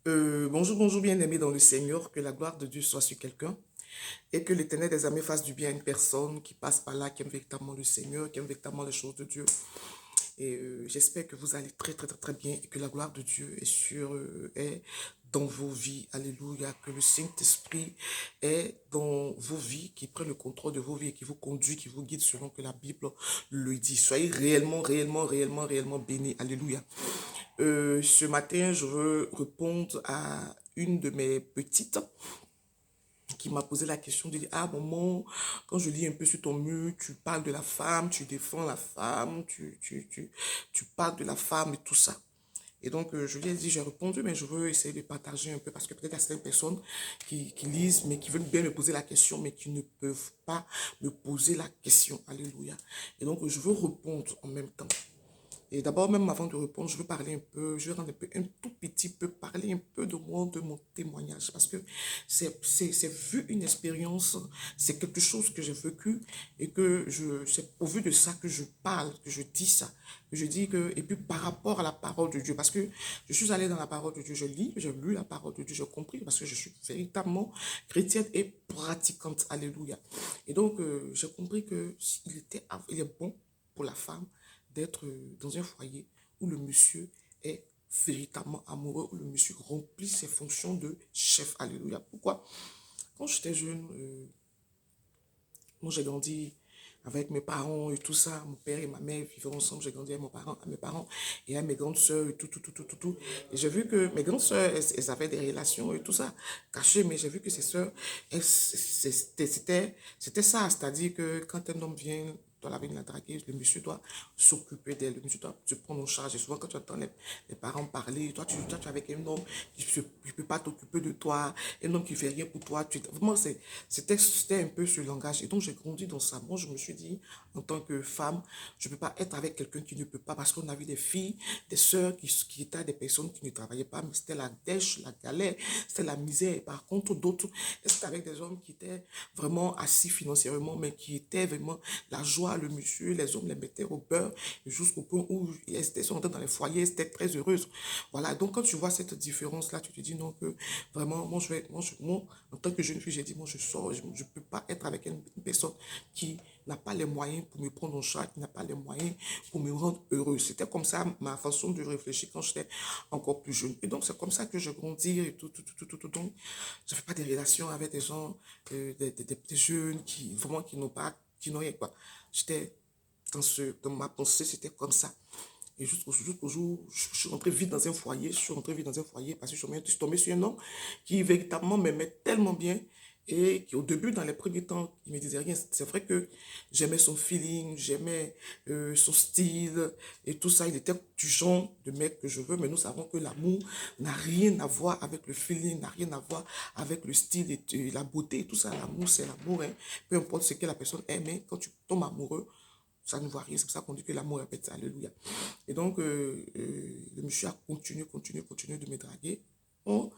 Bonjour, bonjour, bien-aimés dans le Seigneur, que la gloire de Dieu soit sur quelqu'un et que l'Éternel des armées fasse du bien à une personne qui passe par là, qui aime véritablement le Seigneur, qui aime véritablement les choses de Dieu. Et j'espère que vous allez très, très, très, très bien et que la gloire de Dieu est dans vos vies. Alléluia. Que le Saint-Esprit est dans vos vies, qui prenne le contrôle de vos vies et qui vous conduit, qui vous guide selon que la Bible le dit. Soyez réellement, réellement, réellement, réellement bénis. Alléluia. Ce matin, je veux répondre à une de mes petites qui m'a posé la question de dire, ah maman, quand je lis un peu sur ton mur, tu parles de la femme, tu défends la femme, tu parles de la femme et tout ça. Et donc, je lui ai dit, j'ai répondu, mais je veux essayer de partager un peu parce que peut-être il y a certaines personnes qui lisent, mais qui veulent bien me poser la question, mais qui ne peuvent pas me poser la question. Alléluia. Et donc, je veux répondre en même temps. Et d'abord, même avant de répondre, je veux parler un peu, je veux rendre un tout petit peu, parler un peu de moi, de mon témoignage, parce que c'est vu une expérience, c'est quelque chose que j'ai vécu et que c'est au vu de ça que je parle, que je dis ça, que je dis que, et puis par rapport à la parole de Dieu, parce que je suis allée dans la parole de Dieu, je lis, j'ai lu la parole de Dieu, j'ai compris, parce que je suis véritablement chrétienne et pratiquante, alléluia. Et donc, j'ai compris que il est bon pour la femme d'être dans un foyer où le monsieur est véritablement amoureux, où le monsieur remplit ses fonctions de chef. Alléluia. Pourquoi? Quand j'étais jeune, moi j'ai grandi avec mes parents et tout ça. Mon père et ma mère vivaient ensemble. J'ai grandi avec mes parents et avec mes grandes sœurs et tout, tout, tout, tout, tout, tout. Et j'ai vu que mes grandes sœurs, elles avaient des relations et tout ça cachées, mais j'ai vu que ces sœurs, c'était ça. C'est-à-dire que quand un homme vient dans la ville, la draguer, le monsieur doit s'occuper d'elle, le monsieur doit se prendre en charge. Et souvent, quand tu entends les parents parler, toi, tu es avec un homme qui ne peut pas t'occuper de toi, un homme qui ne fait rien pour toi. Vraiment, c'était un peu ce langage. Et donc, j'ai grandi dans ça. Moi, je me suis dit, en tant que femme, je ne peux pas être avec quelqu'un qui ne peut pas, parce qu'on a vu des filles, des sœurs qui étaient des personnes qui ne travaillaient pas, mais c'était la dèche, la galère, c'était la misère. Et par contre, d'autres, c'était avec des hommes qui étaient vraiment assis financièrement, mais qui étaient vraiment la joie, le monsieur, les hommes les mettaient au beurre, jusqu'au point où elles sont entrées dans les foyers, elles étaient très heureuses. Voilà, donc quand tu vois cette différence-là, tu te dis non, que vraiment, moi, en tant que jeune fille, j'ai dit, moi, je sors, je ne peux pas être avec une personne qui n'a pas les moyens pour me prendre en charge, qui n'a pas les moyens pour me rendre heureuse. C'était comme ça ma façon de réfléchir quand j'étais encore plus jeune. Et donc, c'est comme ça que je grandis et tout, tout, tout, tout, tout, tout. Donc, je ne fais pas des relations avec des gens, des jeunes qui, vraiment, qui n'ont rien, quoi. J'étais dans ma pensée, c'était comme ça. Et jusqu'au jour où je suis rentré vite dans un foyer, je suis rentré vite dans un foyer parce que je suis tombé sur un homme qui véritablement m'aimait tellement bien et qui au début, dans les premiers temps, il me disait rien. C'est vrai que j'aimais son feeling, j'aimais son style et tout ça. Il était du genre de mec que je veux, mais nous savons que l'amour n'a rien à voir avec le feeling, n'a rien à voir avec le style et la beauté et tout ça. L'amour, c'est l'amour, hein. Peu importe ce que la personne aime, hein, quand tu tombes amoureux, ça ne voit rien. C'est pour ça qu'on dit que l'amour répète. Alléluia. Et donc, le monsieur a continué de me draguer. Bon,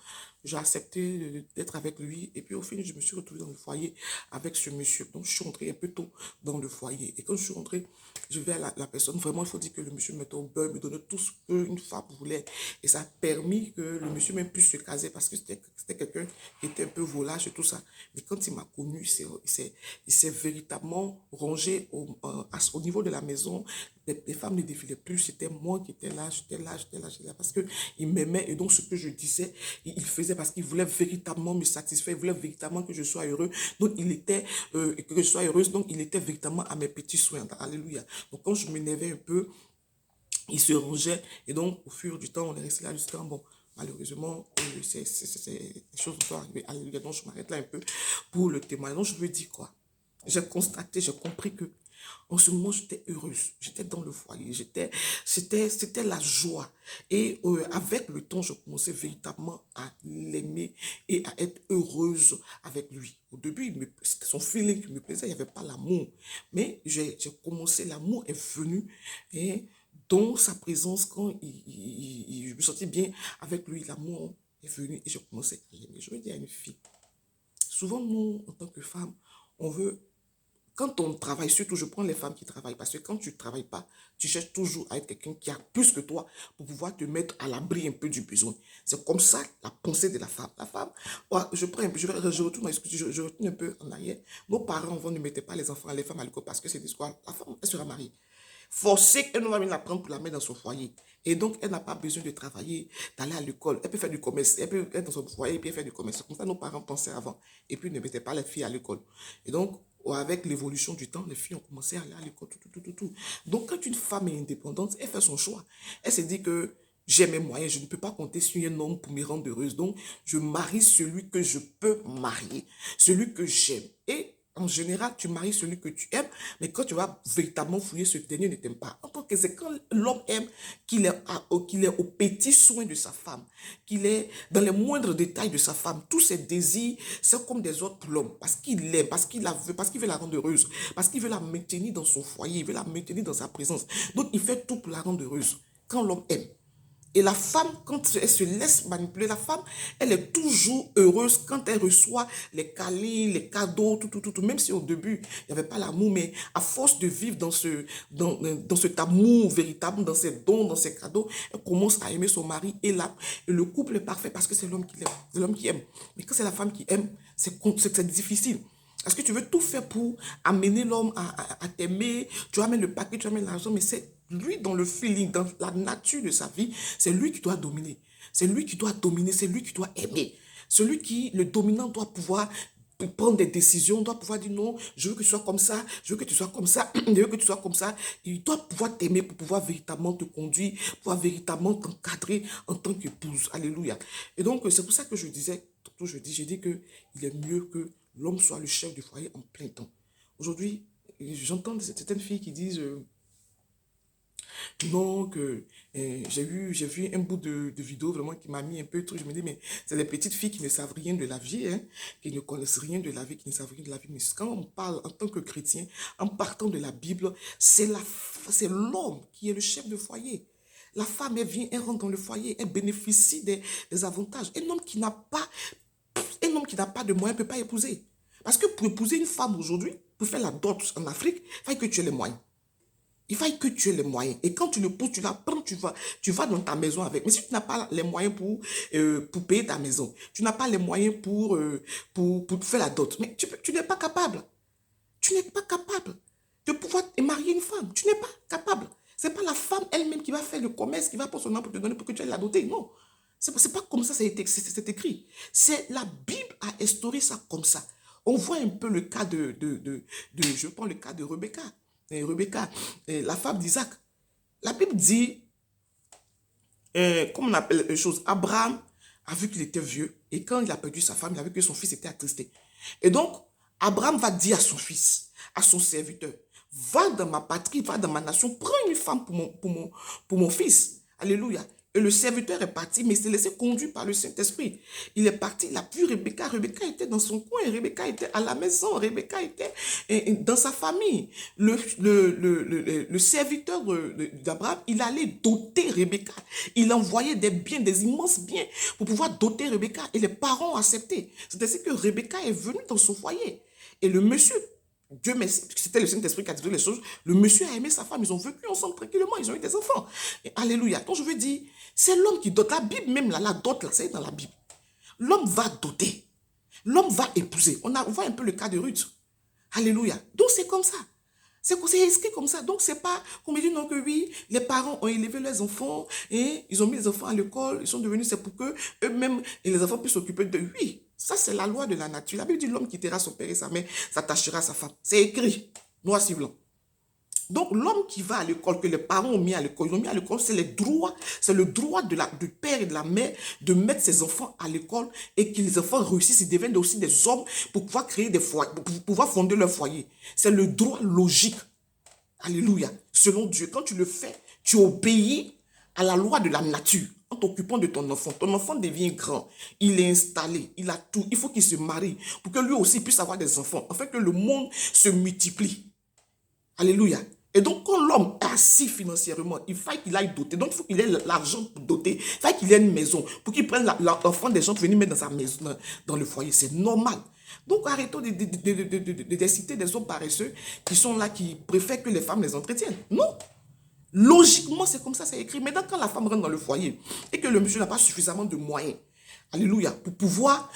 j'ai accepté d'être avec lui. Et puis, au final, je me suis retrouvée dans le foyer avec ce monsieur. Donc, je suis rentrée un peu tôt dans le foyer. Et quand je suis rentrée, je vais à la personne. Vraiment, il faut dire que le monsieur me mettait au beurre, me donnait tout ce qu'une femme voulait. Et ça a permis que le monsieur même puisse se caser parce que c'était quelqu'un qui était un peu volage et tout ça. Mais quand il m'a connu, il s'est véritablement rangé au niveau de la maison. Les femmes ne défilaient plus, c'était moi qui étais là, j'étais là, j'étais là, j'étais là, parce qu'il m'aimait et donc ce que je disais, il faisait parce qu'il voulait véritablement me satisfaire, il voulait véritablement que je sois heureux, donc il était, que je sois heureuse, donc il était véritablement à mes petits soins, alléluia. Donc quand je m'énervais un peu, il se rangeait et donc au fur du temps, on est resté là jusqu'à, bon, malheureusement, les choses sont arrivées, alléluia, donc je m'arrête là un peu pour le témoignage. Donc je veux dire quoi? J'ai constaté, j'ai compris que en ce moment, j'étais heureuse. J'étais dans le foyer. C'était la joie. Et avec le temps, je commençais véritablement à l'aimer et à être heureuse avec lui. Au début, c'était son feeling qui me plaisait. Il n'y avait pas l'amour. Mais j'ai commencé, l'amour est venu. Et dans sa présence, quand je me sentais bien avec lui, l'amour est venu et j'ai commencé à l'aimer. Je veux dire à une fille, souvent nous, en tant que femmes, on veut quand on travaille, surtout je prends les femmes qui travaillent, parce que quand tu ne travailles pas, tu cherches toujours à être quelqu'un qui a plus que toi pour pouvoir te mettre à l'abri un peu du besoin. C'est comme ça la pensée de la femme. La femme, ouais, je retourne, je retourne un peu en arrière. Nos parents vont ne mettre pas les enfants, les femmes à l'école parce que c'est des quoi. La femme, elle sera mariée. Forcée, elle ne va venir la prendre pour la mettre dans son foyer. Et donc, elle n'a pas besoin de travailler, d'aller à l'école. Elle peut faire du commerce. Elle peut être dans son foyer et puis faire du commerce. Comme ça, nos parents pensaient avant. Et puis, ne mettaient pas les filles à l'école. Et donc, avec l'évolution du temps, les filles ont commencé à aller à l'école, tout. Donc, quand une femme est indépendante, elle fait son choix. Elle se dit que j'ai mes moyens, je ne peux pas compter sur un homme pour me rendre heureuse. Donc, je marie celui que je peux marier, celui que j'aime. Et en général, tu maries celui que tu aimes, mais quand tu vas véritablement fouiller, ce dernier ne t'aime pas. En tant que c'est quand l'homme aime qu'il est au petit soin de sa femme, qu'il est dans les moindres détails de sa femme. Tous ses désirs, c'est comme des autres pour l'homme, parce qu'il l'aime, parce qu'il la veut, parce qu'il veut la rendre heureuse, parce qu'il veut la maintenir dans son foyer, il veut la maintenir dans sa présence. Donc, il fait tout pour la rendre heureuse. Quand l'homme aime. Et la femme, quand elle se laisse manipuler, la femme, elle est toujours heureuse quand elle reçoit les câlins, les cadeaux, tout. Même si au début, il n'y avait pas l'amour, mais à force de vivre dans cet amour véritable, dans ces dons, dans ces cadeaux, elle commence à aimer son mari. Et le couple est parfait parce que c'est l'homme qui l'aime, c'est l'homme qui aime. Mais quand c'est la femme qui aime, c'est difficile. Parce que tu veux tout faire pour amener l'homme à t'aimer, tu amènes le paquet, tu amènes l'argent, mais c'est lui dans le feeling, dans la nature de sa vie, c'est lui qui doit dominer. C'est lui qui doit dominer, c'est lui qui doit aimer. Celui qui, le dominant, doit pouvoir prendre des décisions, doit pouvoir dire non, je veux que tu sois comme ça, je veux que tu sois comme ça, je veux que tu sois comme ça. Il doit pouvoir t'aimer pour pouvoir véritablement te conduire, pouvoir véritablement t'encadrer en tant qu'épouse. Alléluia. Et donc, c'est pour ça que je disais, j'ai dit que il est mieux que l'homme soit le chef du foyer en plein temps. Aujourd'hui, j'entends certaines filles qui disent non, que j'ai vu un bout de vidéo vraiment qui m'a mis un peu trop. Je me dis, mais c'est les petites filles qui ne savent rien de la vie, hein, qui ne connaissent rien de la vie, qui ne savent rien de la vie. Mais quand on parle en tant que chrétien, en partant de la Bible, c'est l'homme qui est le chef de foyer. La femme, elle vient, elle rentre dans le foyer, elle bénéficie des avantages. Un homme qui n'a pas de moyens ne peut pas épouser. Parce que pour épouser une femme aujourd'hui, pour faire la dot en Afrique, il faut que tu aies les moyens. Il faut que tu aies les moyens. Et quand tu le pousses, tu la prends, tu vas dans ta maison avec. Mais si tu n'as pas les moyens pour payer ta maison, tu n'as pas les moyens pour faire la dot, mais tu n'es pas capable. Tu n'es pas capable de pouvoir marier une femme. Tu n'es pas capable. Ce n'est pas la femme elle-même qui va faire le commerce, qui va prendre son nom pour te donner pour que tu aies la doter. Non. C'est pas comme ça c'est écrit. C'est la Bible a instauré ça comme ça. On voit un peu le cas je prends le cas de Rebecca. Rebecca, la femme d'Isaac. La Bible dit, comment on appelle les choses, Abraham a vu qu'il était vieux et quand il a perdu sa femme, il a vu que son fils était attristé. Et donc, Abraham va dire à son fils, à son serviteur, va dans ma patrie, va dans ma nation, prends une femme pour mon fils. Alléluia. Et le serviteur est parti, mais il s'est laissé conduire par le Saint-Esprit. Il est parti, il a vu Rebecca. Rebecca était dans son coin, Rebecca était à la maison, Rebecca était dans sa famille. Le serviteur d'Abraham, il allait doter Rebecca. Il envoyait des biens, des immenses biens pour pouvoir doter Rebecca. Et les parents ont accepté. C'est ainsi que Rebecca est venue dans son foyer. Et le monsieur, Dieu merci, c'était le Saint-Esprit qui a dit les choses. Le monsieur a aimé sa femme, ils ont vécu ensemble tranquillement, ils ont eu des enfants. Et alléluia. Donc je veux dire, c'est l'homme qui dote. La Bible même, là, la dot, là, c'est dans la Bible. L'homme va doter. L'homme va épouser. On voit un peu le cas de Ruth. Alléluia. Donc c'est comme ça. C'est inscrit comme ça. Donc c'est pas qu'on me dit non que oui, les parents ont élevé leurs enfants et ils ont mis les enfants à l'école, ils sont devenus, c'est pour que eux-mêmes et les enfants puissent s'occuper de oui. Ça c'est la loi de la nature. La Bible dit l'homme quittera son père et sa mère, s'attachera à sa femme. C'est écrit, noir sur blanc. Donc, l'homme qui va à l'école, que les parents ont mis à l'école, ils ont mis à l'école, c'est le droit du père et de la mère de mettre ses enfants à l'école et que les enfants réussissent, ils deviennent aussi des hommes pour pouvoir créer des foyers, pour pouvoir fonder leur foyer. C'est le droit logique. Alléluia. Selon Dieu, quand tu le fais, tu obéis à la loi de la nature en t'occupant de ton enfant. Ton enfant devient grand, il est installé, il a tout. Il faut qu'il se marie pour que lui aussi puisse avoir des enfants, afin que le monde se multiplie. Alléluia. Et donc, quand l'homme est assis financièrement, il faut qu'il aille doter. Donc, il faut qu'il ait l'argent pour doter. Il faut qu'il ait une maison pour qu'il prenne l'enfant des gens pour venir mettre dans sa maison, dans le foyer. C'est normal. Donc arrêtons d'inciter des hommes paresseux qui sont là, qui préfèrent que les femmes les entretiennent. Non. Logiquement, c'est comme ça, c'est écrit. Maintenant, quand la femme rentre dans le foyer et que le monsieur n'a pas suffisamment de moyens, alléluia, pour pouvoir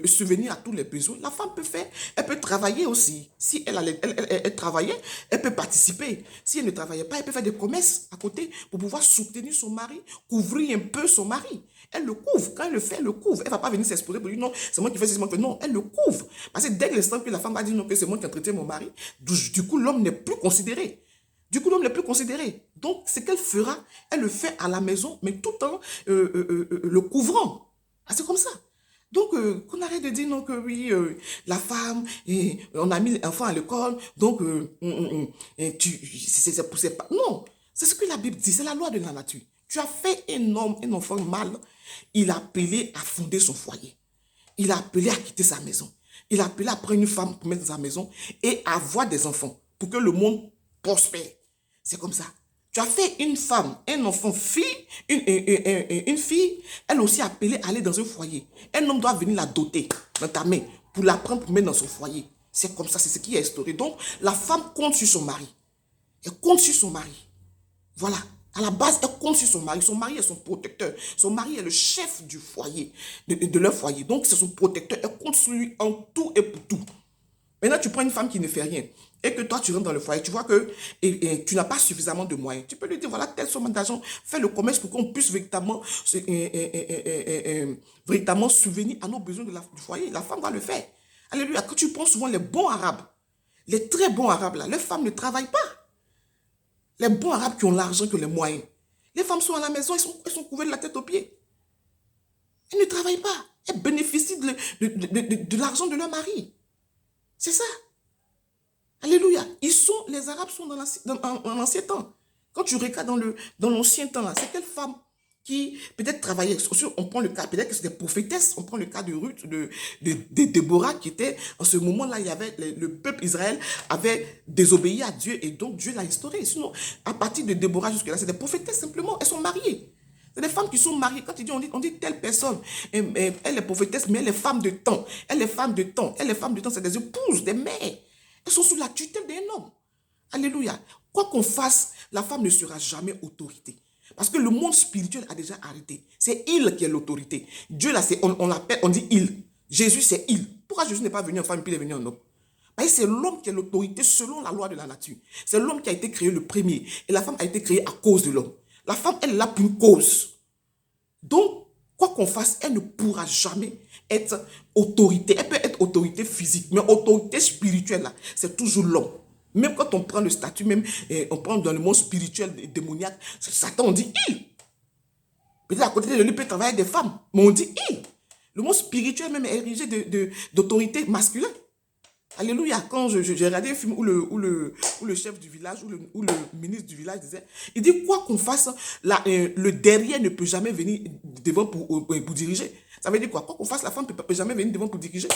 subvenir à tous les besoins, la femme peut faire, elle peut travailler aussi. Si elle travaillait, elle peut participer. Si elle ne travaillait pas, elle peut faire des commerces à côté pour pouvoir soutenir son mari, couvrir un peu son mari. Elle le couvre. Quand elle le fait, elle le couvre. Elle ne va pas venir s'exposer pour dire non, c'est moi qui fais, c'est moi qui fais. Non, elle le couvre. Parce que dès l'instant que la femme va dire non, que c'est moi qui entretiens mon mari, du coup, l'homme n'est plus considéré. Du coup, l'homme n'est plus considéré. Donc, ce qu'elle fera, elle le fait à la maison, mais tout en le couvrant. Ah, c'est comme ça. Donc, qu'on arrête de dire non que oui, la femme, on a mis l'enfant à l'école, donc c'est pas. Non, c'est ce que la Bible dit, c'est la loi de la nature. Tu as fait un homme, un enfant mâle, il a appelé à fonder son foyer. Il a appelé à quitter sa maison. Il a appelé à prendre une femme pour mettre dans sa maison et avoir des enfants pour que le monde prospère. C'est comme ça. Tu as fait une femme, un enfant, fille, une fille, elle aussi appelée à aller dans un foyer. Un homme doit venir la doter dans ta main pour la prendre pour mettre dans son foyer. C'est comme ça, c'est ce qui est instauré. Donc, la femme compte sur son mari. Elle compte sur son mari. Voilà. À la base, elle compte sur son mari. Son mari est son protecteur. Son mari est le chef du foyer, de leur foyer. Donc, c'est son protecteur. Elle compte sur lui en tout et pour tout. Maintenant, tu prends une femme qui ne fait rien et que toi, tu rentres dans le foyer, tu vois que tu n'as pas suffisamment de moyens. Tu peux lui dire, voilà, telle somme d'argent, fais le commerce pour qu'on puisse véritablement subvenir à nos besoins du foyer. La femme va le faire. Alléluia. Quand tu prends souvent les bons arabes, les très bons arabes, là, les femmes ne travaillent pas. Les bons arabes qui ont l'argent, qui ont les moyens. Les femmes sont à la maison, elles sont couvertes de la tête aux pieds. Elles ne travaillent pas. Elles bénéficient de l'argent de leur mari. C'est ça. Alléluia. Les Arabes sont dans l'ancien temps. Quand tu regardes dans l'ancien temps, là, c'est quelle femme qui peut-être travaillait. On prend le cas, peut-être que c'était prophétesse. On prend le cas de Ruth, de Déborah, qui était, en ce moment-là, il y avait le peuple Israël avait désobéi à Dieu et donc Dieu l'a instauré. Sinon, à partir de Déborah jusque-là, c'est des prophétesses simplement. Elles sont mariées. C'est des femmes qui sont mariées. Quand on dit telle personne, elle est prophétesse, mais elle est femme de temps. Elle est femme de temps. Elle est femme de temps, c'est des épouses, des mères. Elles sont sous la tutelle d'un homme. Alléluia. Quoi qu'on fasse, la femme ne sera jamais autorité. Parce que le monde spirituel a déjà arrêté. C'est il qui est l'autorité. Dieu, là, on l'appelle, on dit il. Jésus, c'est il. Pourquoi Jésus n'est pas venu en femme puis il est venu en homme? Parce que c'est l'homme qui est l'autorité selon la loi de la nature. C'est l'homme qui a été créé le premier. Et la femme a été créée à cause de l'homme. La femme, elle est là pour une cause. Donc, quoi qu'on fasse, elle ne pourra jamais être autorité. Elle peut être autorité physique, mais autorité spirituelle, là, c'est toujours l'homme. Même quand on prend le statut, même on prend dans le monde spirituel démoniaque, Satan, on dit il. Peut-être à côté de lui, peut travailler des femmes, mais on dit il. Le monde spirituel même est érigé d'autorité masculine. Alléluia. Quand j'ai regardé un film où le chef du village, où le ministre du village disait, il dit quoi qu'on fasse, le derrière ne peut jamais venir devant pour diriger. Ça veut dire quoi? Quoi qu'on fasse, la femme ne peut jamais venir devant pour diriger.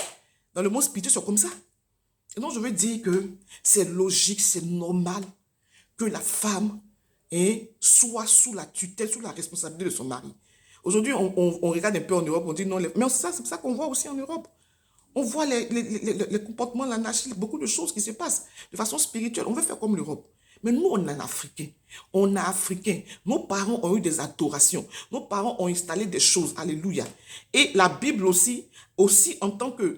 Dans le monde spirituel, c'est comme ça. Et donc, je veux dire que c'est logique, c'est normal que la femme soit sous la tutelle, sous la responsabilité de son mari. Aujourd'hui, on regarde un peu en Europe, on dit non, mais c'est ça qu'on voit aussi en Europe. On voit les comportements, l'anarchie, beaucoup de choses qui se passent de façon spirituelle. On veut faire comme l'Europe. Mais nous, on est africains. On est africains. Nos parents ont eu des adorations. Nos parents ont installé des choses. Alléluia. Et la Bible aussi en tant que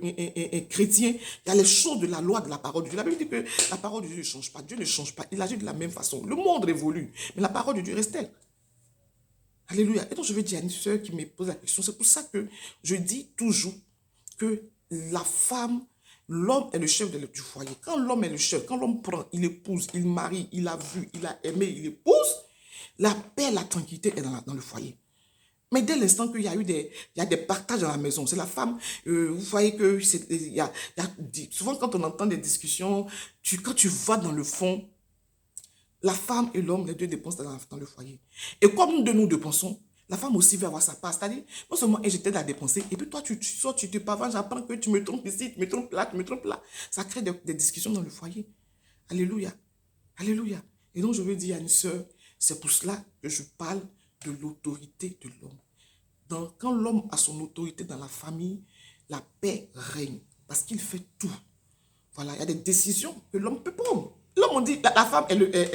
chrétien, il y a les choses de la loi, de la parole de Dieu. La Bible dit que la parole de Dieu ne change pas. Dieu ne change pas. Il agit de la même façon. Le monde évolue. Mais la parole de Dieu reste telle. Alléluia. Et donc, je veux dire à une soeur qui me pose la question, c'est pour ça que je dis toujours que la femme, l'homme est le chef du foyer. Quand l'homme est le chef, quand l'homme prend, il épouse, il marie, il a vu, il a aimé, il épouse, la paix, la tranquillité est dans le foyer. Mais dès l'instant qu'il y a eu il y a des partages dans la maison, c'est la femme, vous voyez que souvent quand on entend des discussions, quand tu vas dans le fond, la femme et l'homme, les deux dépensent dans le foyer. Et comme nous nous dépensons, la femme aussi veut avoir sa part. C'est-à-dire, non seulement elle, j'étais à dépenser, et puis toi, tu sors, tu te pavanes, j'apprends que tu me trompes ici, tu me trompes là, tu me trompes là. Ça crée des discussions dans le foyer. Alléluia. Alléluia. Et donc, je veux dire à une sœur, c'est pour cela que je parle de l'autorité de l'homme. Quand l'homme a son autorité dans la famille, la paix règne. Parce qu'il fait tout. Voilà, il y a des décisions que l'homme peut prendre. L'homme, on dit, la femme,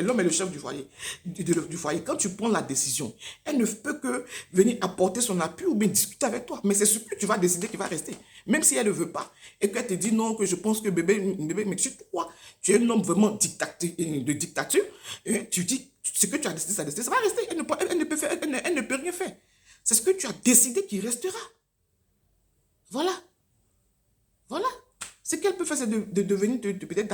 l'homme est le chef du foyer, du foyer. Quand tu prends la décision, elle ne peut que venir apporter son appui ou bien discuter avec toi. Mais c'est ce que tu vas décider qui va rester. Même si elle ne veut pas. Et qu'elle te dit non, que je pense que bébé m'excite. Pourquoi? Tu es un homme vraiment de dictature. Et tu dis, ce que tu as décidé, ça va rester. Elle ne peut rien faire. C'est ce que tu as décidé qui restera. Voilà. Voilà. Ce qu'elle peut faire, c'est de venir peut-être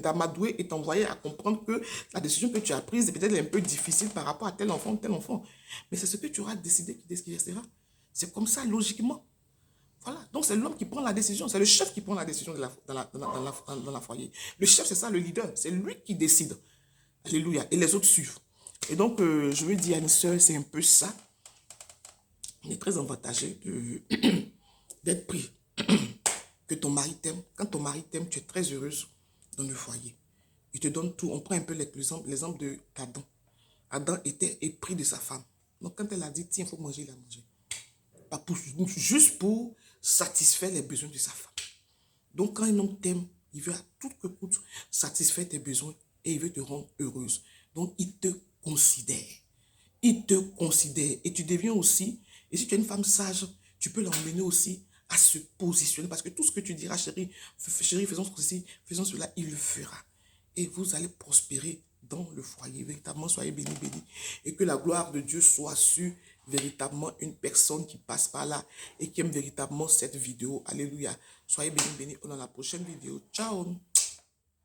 t'amadouer et t'envoyer à comprendre que la décision que tu as prise est peut-être un peu difficile par rapport à tel enfant ou tel enfant. Mais c'est ce que tu auras décidé qui restera. C'est comme ça, logiquement. Voilà. Donc, c'est l'homme qui prend la décision. C'est le chef qui prend la décision dans la foyer. Le chef, c'est ça, le leader. C'est lui qui décide. Alléluia. Et les autres suivent. Et donc, je veux dire à une soeur, c'est un peu ça. On est très avantagé d'être pris. Que ton mari t'aime. Quand ton mari t'aime, tu es très heureuse dans le foyer. Il te donne tout. On prend un peu l'exemple d'Adam. Adam était épris de sa femme. Donc quand elle a dit, tiens, il faut manger, il a mangé. Pas pour, juste pour satisfaire les besoins de sa femme. Donc quand un homme t'aime, il veut à tout que coûte satisfaire tes besoins et il veut te rendre heureuse. Donc il te considère. Il te considère. Et tu deviens aussi, et si tu es une femme sage, tu peux l'emmener aussi à se positionner. Parce que tout ce que tu diras, chérie, faisons ceci, faisons cela, il le fera. Et vous allez prospérer dans le foyer. Véritablement, soyez bénis, bénis. Et que la gloire de Dieu soit sur véritablement une personne qui passe par là et qui aime véritablement cette vidéo. Alléluia. Soyez bénis, bénis. On est dans la prochaine vidéo. Ciao.